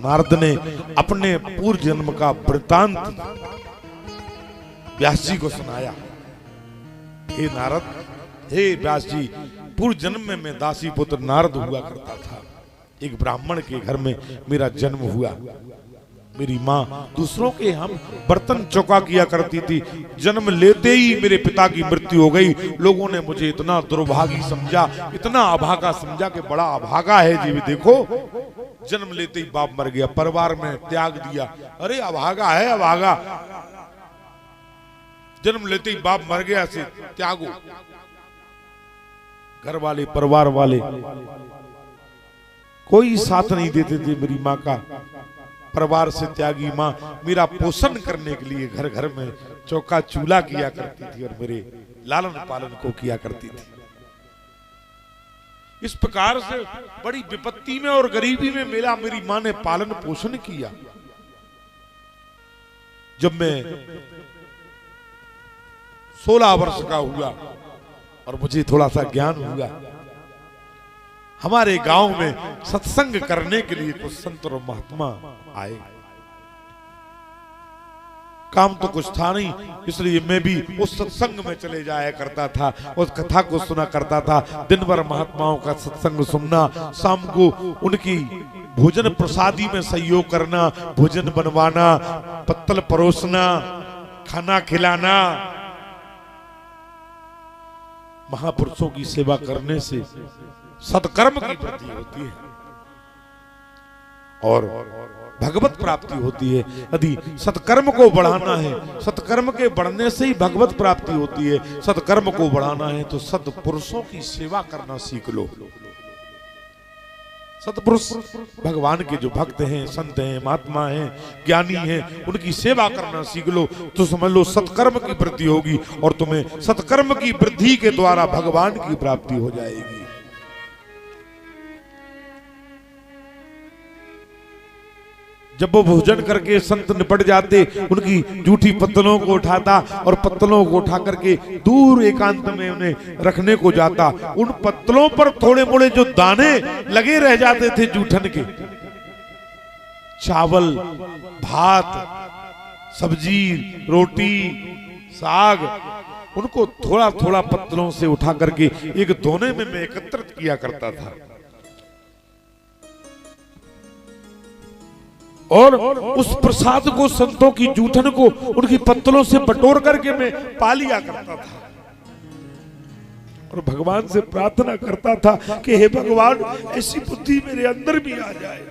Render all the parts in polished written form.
नारद ने अपने पूर्व जन्म का वृतांत व्यास जी को सुनाया। हे नारद, हे व्यास जी, पूर्व जन्म में मैं दासी पुत्र नारद हुआ करता था। एक ब्राह्मण के घर में मेरा जन्म हुआ। मेरी माँ दूसरों के हम बर्तन चौका किया करती थी। जन्म लेते ही मेरे पिता की मृत्यु हो गई। लोगों ने मुझे इतना दुर्भागी समझा, इतना अभागा समझा कि बड़ा अभागा है जी, देखो जन्म लेते ही बाप मर गया, परिवार में त्याग दिया। अरे अभागा है, अभागा, जन्म लेते ही बाप मर गया से त्यागो। घर वाले, परिवार वाले कोई साथ नहीं देते थे मेरी माँ का। परिवार से त्यागी माँ मेरा पोषण करने के लिए घर घर में चौका चूल्हा किया करती थी और मेरे लालन पालन को किया करती थी। इस प्रकार से बड़ी विपत्ति में और गरीबी में मेरी माँ ने पालन पोषण किया। जब मैं 16 वर्ष का हुआ और मुझे थोड़ा सा ज्ञान हुआ, हमारे गांव में सत्संग करने के लिए कुछ संत और महात्मा आए। काम तो कुछ था नहीं, इसलिए मैं भी उस सत्संग में चले जाया करता था, उस कथा को सुना करता था। दिन भर महात्माओं का सत्संग सुनना, शाम को उनकी भोजन प्रसादी में सहयोग करना, भोजन बनवाना, पत्तल परोसना, खाना खिलाना। महापुरुषों की सेवा करने से सत्कर्म की वृद्धि होती है और भगवत प्राप्ति होती है। यदि सत्कर्म को बढ़ाना है, सत्कर्म के बढ़ने से ही भगवत प्राप्ति होती है। सत्कर्म को बढ़ाना है तो सत्पुरुषों की सेवा करना सीख लो। सत्पुरुष भगवान के जो भक्त हैं, संत हैं, महात्मा हैं, ज्ञानी हैं, उनकी सेवा करना सीख लो तो समझ लो सत्कर्म की वृद्धि होगी और तुम्हें सत्कर्म की वृद्धि के द्वारा भगवान की प्राप्ति हो जाएगी। जब वो भोजन करके संत निपट जाते, उनकी जूठी पत्तलों को उठाता और पत्तलों को उठा करके दूर एकांत में उन्हें रखने को जाता। उन पत्तलों पर थोड़े मोड़े जो दाने लगे रह जाते थे जूठन के, चावल, भात, सब्जी, रोटी, साग, उनको थोड़ा थोड़ा पत्तलों से उठा करके एक दोने में मैं एकत्रित किया करता था और उस प्रसाद को, संतों की जूठन को उनकी पत्तलों से बटोर करके मैं पा लिया करता था और भगवान से प्रार्थना करता था कि हे भगवान, ऐसी बुद्धि मेरे अंदर भी आ जाए।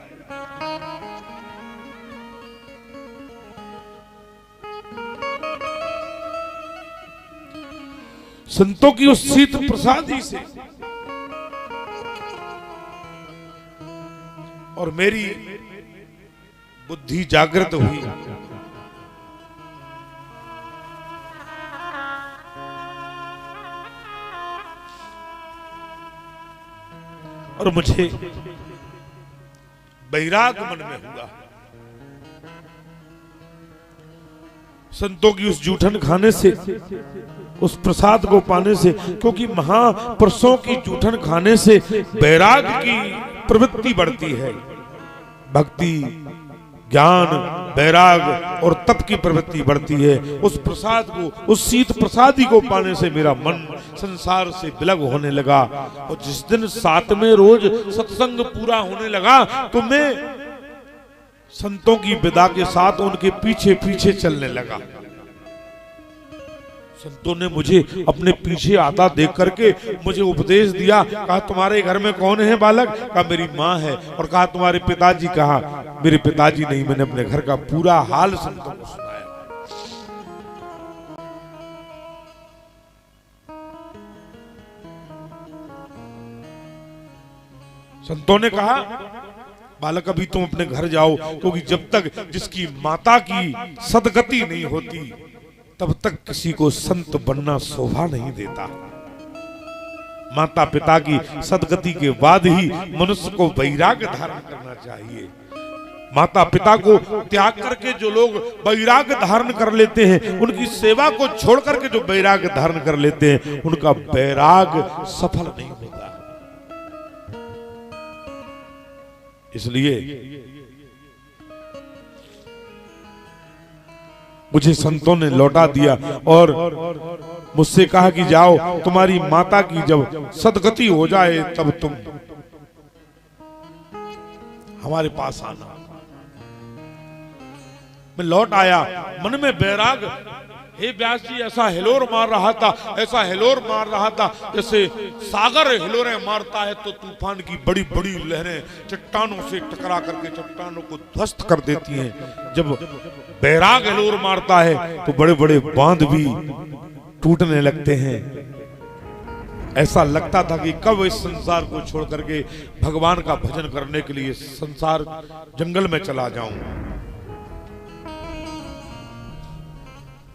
संतों की उस शीत प्रसादी से और मेरी बुद्धि जागृत हुई। और मुझे वैराग मन में हुआ। संतों की उस जूठन खाने से, उस प्रसाद को पाने से, क्योंकि महापुरुषों की जूठन खाने से वैराग की प्रवृत्ति बढ़ती है। भक्ति, ज्ञान, वैराग और तप की प्रवृत्ति बढ़ती है। उस प्रसाद को, उस शीत प्रसादी को पाने से मेरा मन संसार से विलग होने लगा और जिस दिन 7वें रोज सत्संग पूरा होने लगा तो मैं संतों की विदा के साथ उनके पीछे पीछे चलने लगा। संतों ने मुझे अपने पीछे आता देख करके मुझे उपदेश दिया। कहा तुम्हारे घर में कौन है बालक? कहा मेरी माँ है। और कहा तुम्हारे पिताजी? कहा मेरे पिताजी नहीं। मैंने अपने घर का पूरा हाल संतों को सुनाया। संतों ने कहा बालक अभी तुम अपने घर जाओ, क्योंकि जब तक जिसकी माता की सदगति नहीं होती तब तक किसी को संत बनना शोभा नहीं देता। माता पिता की सदगति के बाद ही मनुष्य को वैराग्य धारण करना चाहिए। माता पिता को त्याग करके जो लोग वैराग्य धारण कर लेते हैं, उनकी सेवा को छोड़ करके जो वैराग्य धारण कर लेते हैं, उनका वैराग्य सफल नहीं होता। इसलिए मुझे संतों ने लौटा दिया और मुझसे कहा कि जाओ तुम्हारी माता की जब सदगति हो जाए तब तुम हमारे पास आना। मैं लौट आया, मन में बैराग, हे व्यास जी ऐसा हिलोर मार रहा था, ऐसा हिलोर मार रहा था जैसे सागर हिलोरें मारता है तो तूफान की बड़ी बड़ी लहरें चट्टानों से टकरा करके चट्टानों को ध्वस्त कर देती हैं। जब बैराग हिलोर मारता है तो बड़े बड़े बांध भी टूटने लगते हैं। ऐसा लगता था कि कब इस संसार को छोड़ करके भगवान का भजन करने के लिए संसार जंगल में चला जाऊं।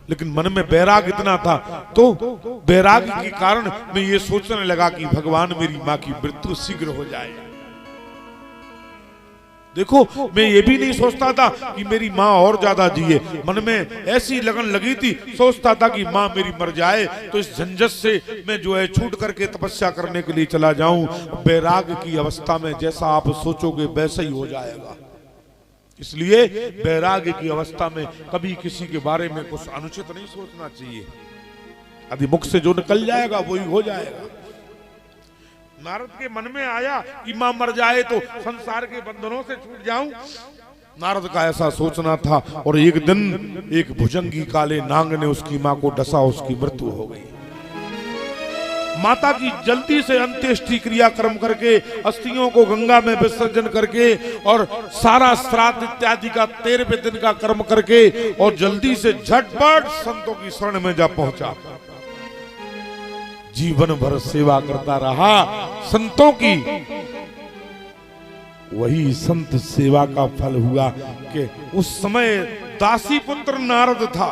लेकिन मन में बैराग इतना था, तो बैराग के कारण मैं ये सोचने लगा कि भगवान मेरी माँ की मृत्यु शीघ्र हो जाए। देखो, मैं ये भी नहीं सोचता था कि मेरी माँ और ज्यादा जिए, मन में ऐसी लगन लगी थी, सोचता था कि माँ मेरी मर जाए तो इस झंझट से मैं जो है छूट करके तपस्या करने के लिए चला जाऊं। बैराग की अवस्था में जैसा आप सोचोगे वैसा ही हो जाएगा। इसलिए बैराग्य की अवस्था में कभी किसी के बारे में कुछ अनुचित नहीं सोचना चाहिए। यदि मुख से जो निकल जाएगा वही हो जाएगा। नारद के मन में आया कि मां मर जाए तो संसार के बंधनों से छूट जाऊं। नारद का ऐसा सोचना था और एक दिन एक भुजंगी काले नांग ने उसकी मां को डसा, उसकी मृत्यु हो गई। माता की जल्दी से अंत्येष्टि क्रिया कर्म करके अस्थियों को गंगा में विसर्जन करके और सारा श्राद्ध इत्यादि का 13वें दिन का कर्म करके और जल्दी से झटपट संतों की शरण में जा पहुंचा। जीवन भर सेवा करता रहा संतों की। वही संत सेवा का फल हुआ कि उस समय दासी पुत्र नारद था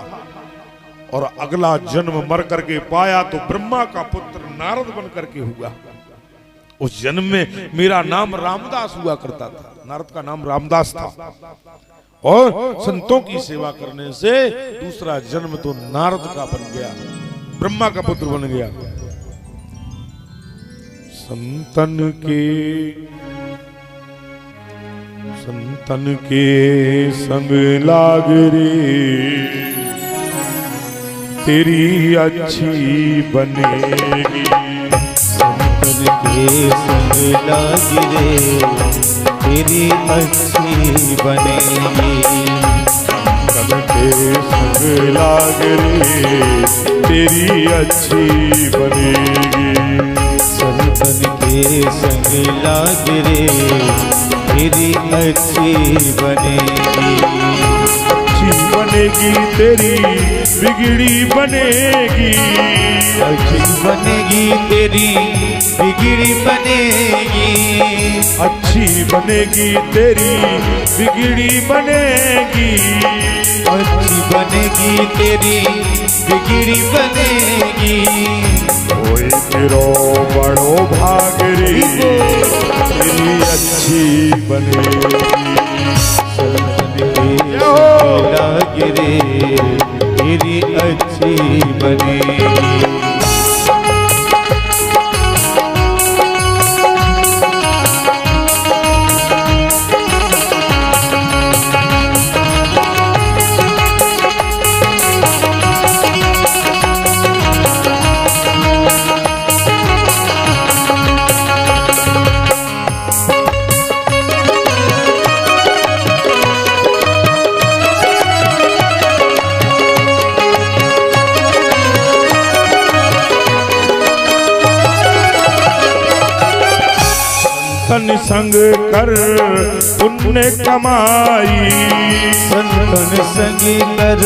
और अगला जन्म मर करके पाया तो ब्रह्मा का पुत्र नारद बन करके हुआ। उस जन्म में मेरा नाम रामदास हुआ करता था, नारद का नाम रामदास था। और संतों की सेवा करने से दूसरा जन्म तो नारद का बन गया, ब्रह्मा का पुत्र बन गया। संतन के संग लाग रे तेरी अच्छी बनेगी। संतन के संग लाग रे तेरी अच्छी बनेगी। संतन के संग लाग रे तेरी अच्छी बनेगी। संतन के संग लाग रे तेरी अच्छी बनेगी। अच्छी बनेगी तेरी बिगड़ी बनेगी। अच्छी बनेगी तेरी बिगड़ी बनेगी। अच्छी बनेगी तेरी बिगड़ी बनेगी। अच्छी बनेगी तेरी बिगड़ी बनेगी। ओए तेरो बड़ो भाग रे तेरी अच्छी बनेगी। लाग रे तेरी अच्छी बनेगी। संतन संग कर पुण्य कमाई। संतन संग कर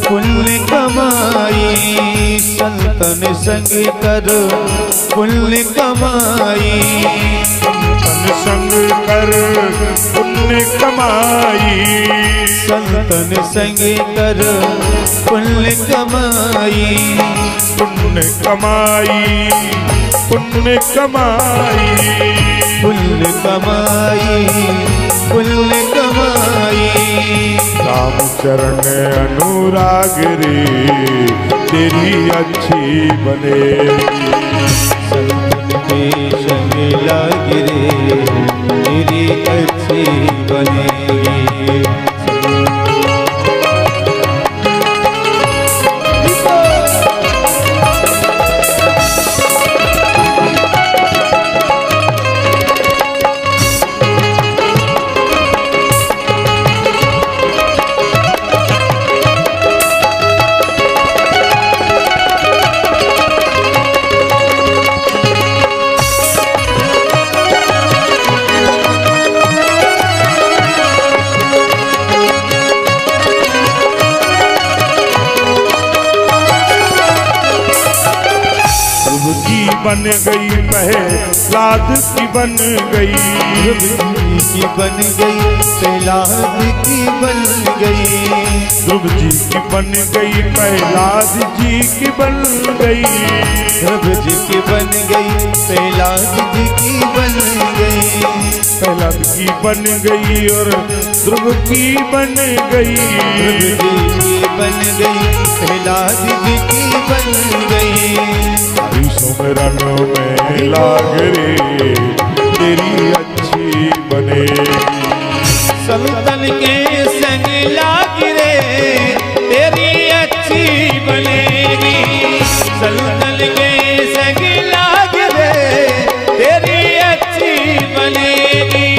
पुण्य कमाई। संतन संग कर पुण्य कमाई। संतन संग कर पुण्य कमाई। संतन संग कर पुण्य कमाई। पुण्य कमाई पुण्य कमाई। पुण्य कमाई पुण्य कमाई। राम चरण अनुराग रे तेरी अच्छी बनेगी। संतन के संग लाग रे तेरी अच्छी बनेगी। बन गई, प्रहलाद की बन गई, ध्रुव जी की बन गई, प्रहलाद की बन गई, ध्रुव जी की बन गई, प्रहलाद जी की बन गई, ध्रुव जी की बन गई, प्रहलाद जी की बन गई, प्रहलाद की बन गई और ध्रुव की बन गई, ध्रुव जी की बन गई, प्रहलाद जी की बन गई। हरी सुमरन में लाग रे तेरी अच्छी बनेगी, संतन के संग लाग रे तेरी अच्छी बनेगी, संतन के संग लाग रे तेरी अच्छी बनेगी।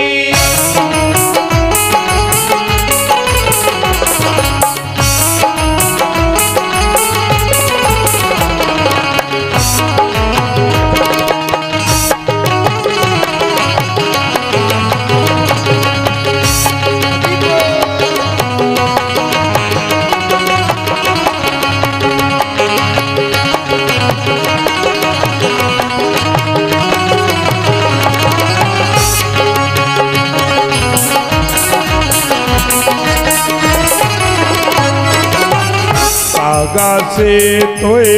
कागा से तोए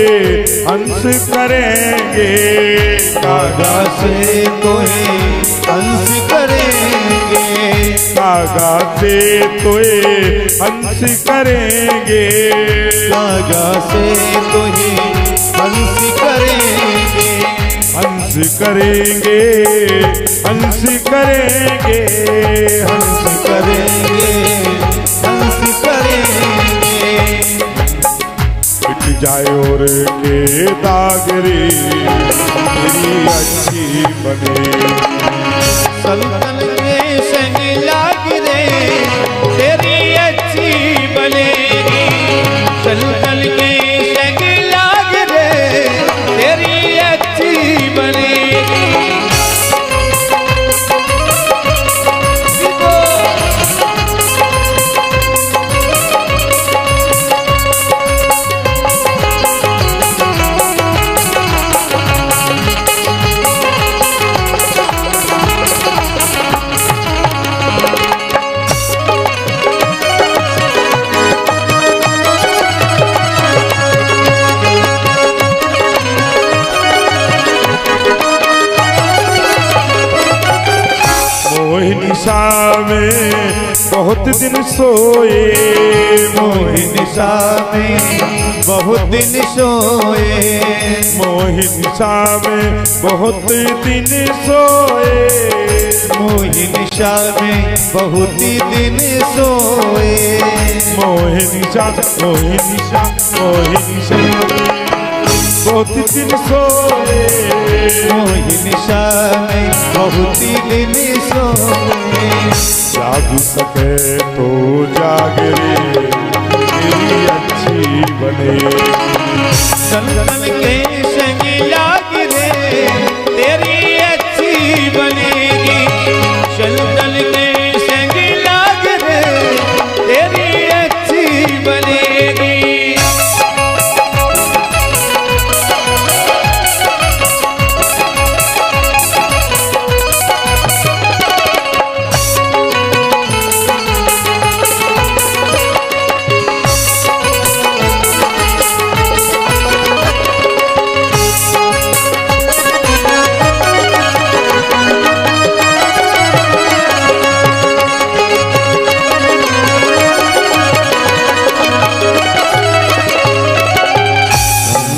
हंस करेंगे, कागा से तोहे हंस करेंगे, कागा से तोए हंस करेंगे, कागा से तोहे हंस करेंगे, हंस करेंगे, हंस करेंगे, हंस करेंगे, हंस करेंगे। मिट जाए और के दाग रे तेरी अच्छी बने, संतन के संग लाग रे तेरी अच्छी बनेगी, संतन के संग लाग रे तेरी अच्छी बनेगी। मोहिनी सा में बहुत दिन सोए, मोहिनी सा में बहुत दिन सोए, मोहिनी सा में बहुत दिन सोए, मोहिनी सा में बहुत दिन सोए, मोहिनी सा, मोहिनी सा, मोहिनी सा बहुत दिन सोए, मोहिनी सा में बहुत दिन सोए। जाग सके तो जाग रे तेरी अच्छी बने, संतन के संग लाग रे तेरी अच्छी बनेगी, संतन के संग लाग रे तेरी अच्छी बनेगी।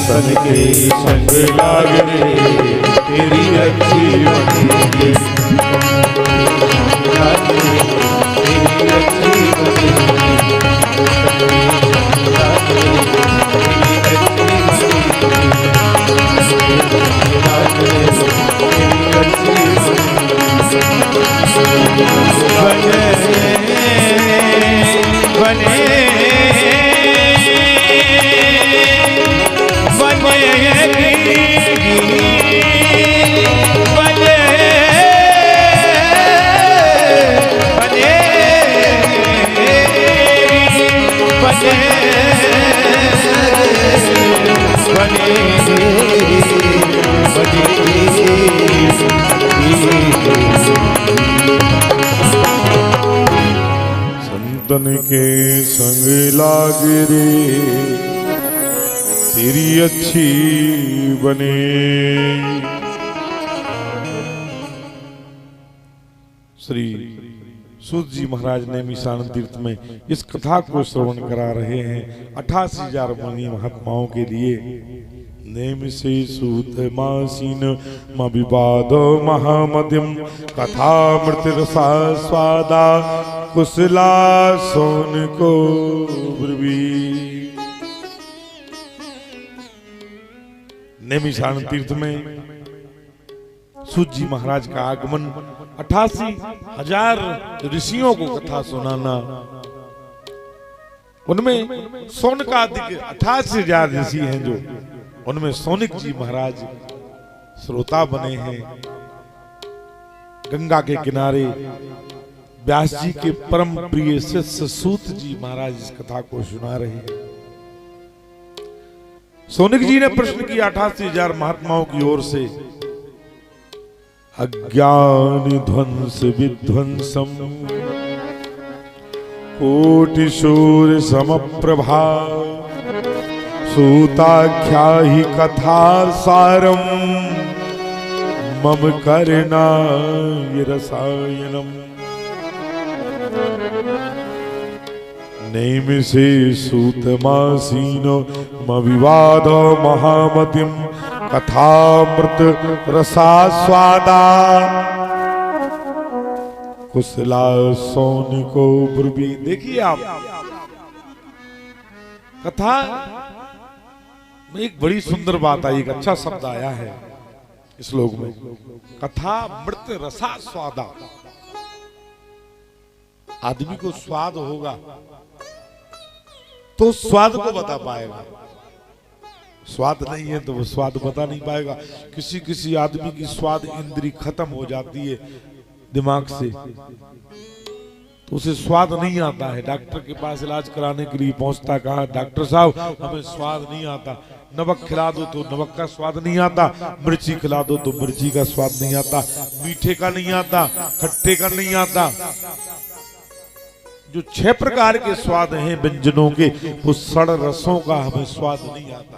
संतन के संग लाग रे तेरी अच्छी बनेगी, तेरी अच्छी बने संतन के संग लाग रे तेरी अच्छी बने। श्री सूत जी महाराज नैमिषारण्य तीर्थ में इस कथा को श्रवण करा रहे हैं 88,000 मुनि महात्माओं के लिए। नैमिषे सूत मासीन विवाद महामतिम कथामृतरसा स्वादा कुशला सोन को ब्रवी। नैमिषारण्य तीर्थ में सूत जी महाराज का आगमन 88,000 ऋषियों को कथा सुनाना, उनमें सौनकादिक 88,000 ऋषि हैं जो उनमें सौनिक जी महाराज श्रोता बने हैं। गंगा के किनारे व्यास जी के परम प्रिय शिष्य सूत जी महाराज इस कथा को सुना रहे हैं। सौनिक जी ने प्रश्न किया 88,000 महात्माओं की ओर से, अज्ञान ध्वंस विध्वंसम कोटि शूर समप्रभा सूताख्या ही कथा सारम मम करना रसायनम। नैमिषे सूतमासीनो विवाद महामतिम कथामृत रसास्वादा कुशला सोन को ब्रवी। देखिए आप, कथा में एक बड़ी सुंदर बात आई, एक अच्छा शब्द आया है इस श्लोक में, कथा मृत रसा स्वादा। आदमी को स्वाद होगा तो स्वाद को बता पाएगा, स्वाद नहीं है तो वो स्वाद बता नहीं पाएगा। किसी किसी आदमी की स्वाद इंद्री खत्म हो जाती है दिमाग से, तो उसे स्वाद नहीं आता है। डॉक्टर के पास इलाज कराने के लिए पहुंचता, कहा डॉक्टर साहब हमें स्वाद नहीं आता, नमक खिला दो तो नमक का स्वाद नहीं आता, मिर्ची खिला दो तो मिर्ची का स्वाद नहीं आता, मीठे का नहीं आता, खट्टे का नहीं आता। जो 6 प्रकार के स्वाद हैं व्यंजनों के, वो 6 रसों का हमें स्वाद नहीं आता।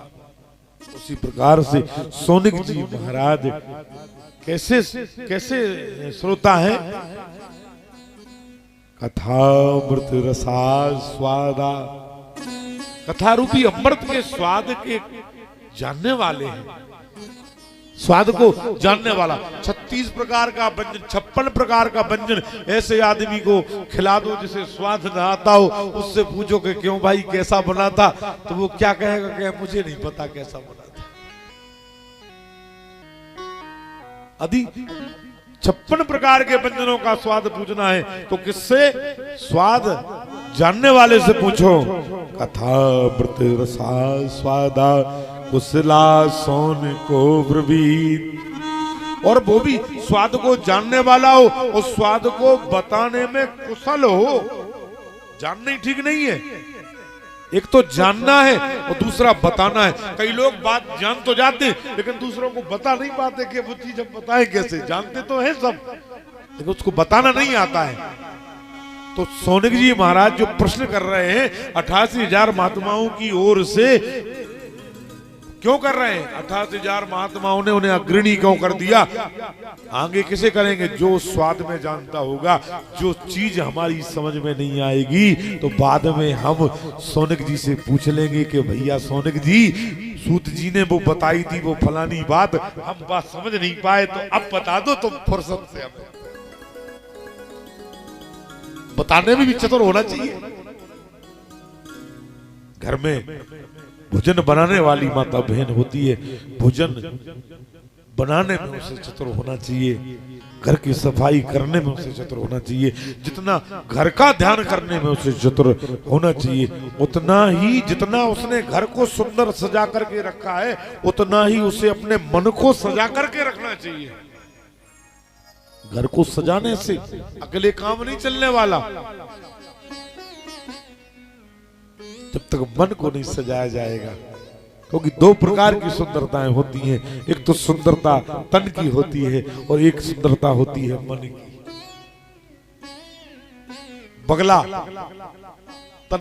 उसी प्रकार से सौनिक जी महाराज कैसे श्रोता है, कथामृत रसा स्वादा, कथा रूपी अमृत के स्वाद के जानने वाले हैं। स्वाद को जानने वाला 36 प्रकार का व्यंजन, 56 प्रकार का व्यंजन ऐसे आदमी को खिला दो जिसे स्वाद न आता हो, उससे पूछो कि क्यों भाई कैसा बना था, तो वो क्या कहेगा कि मुझे नहीं पता कैसा बना था। यदि 56 प्रकार के व्यंजनों का स्वाद पूछना है तो किससे? स्वाद जानने वाले से पूछो। कथा मृत रसा स्वादा कुशला सोन को ब्रवीत। और वो भी स्वाद को जानने वाला हो और स्वाद को बताने में कुशल हो। जानना ही ठीक नहीं है, एक तो जानना है और दूसरा बताना है। कई लोग बात जान तो जाते लेकिन दूसरों को बता नहीं पाते कि वो चीज हम बताएं कैसे। जानते तो है सब लेकिन उसको बताना नहीं आता है। तो सौनिक जी महाराज जो प्रश्न कर रहे हैं 88,000 महात्माओं की ओर से, क्यों कर रहे हैं? 88,000 महात्माओं ने उन्हें अग्रणी क्यों कर दिया? आगे किसे करेंगे? जो स्वाद में जानता होगा। जो चीज हमारी समझ में नहीं आएगी तो बाद में हम सौनिक जी से पूछ लेंगे कि भैया सौनिक जी, सूत जी ने वो बताई थी वो फलानी बात, हम बात समझ नहीं पाए तो अब बता दो तुम फुर्सत से। अब बताने में भी चतुर होना चाहिए। घर में भोजन बनाने वाली माता बहन होती है, भोजन बनाने में उसे चतुर होना चाहिए, घर की सफाई करने में उसे चतुर होना चाहिए, जितना घर का ध्यान करने में उसे चतुर होना चाहिए, उतना ही जितना उसने घर को सुंदर सजा करके रखा है उतना ही उसे अपने मन को सजा करके रखना चाहिए। घर को सजाने से अकेले काम नहीं चलने वाला। जब तक मन को नहीं सजाया जाएगा क्योंकि दो प्रकार की सुंदरताएं होती हैं, एक तो सुंदरता तन की होती है और एक सुंदरता होती है मन की। बगला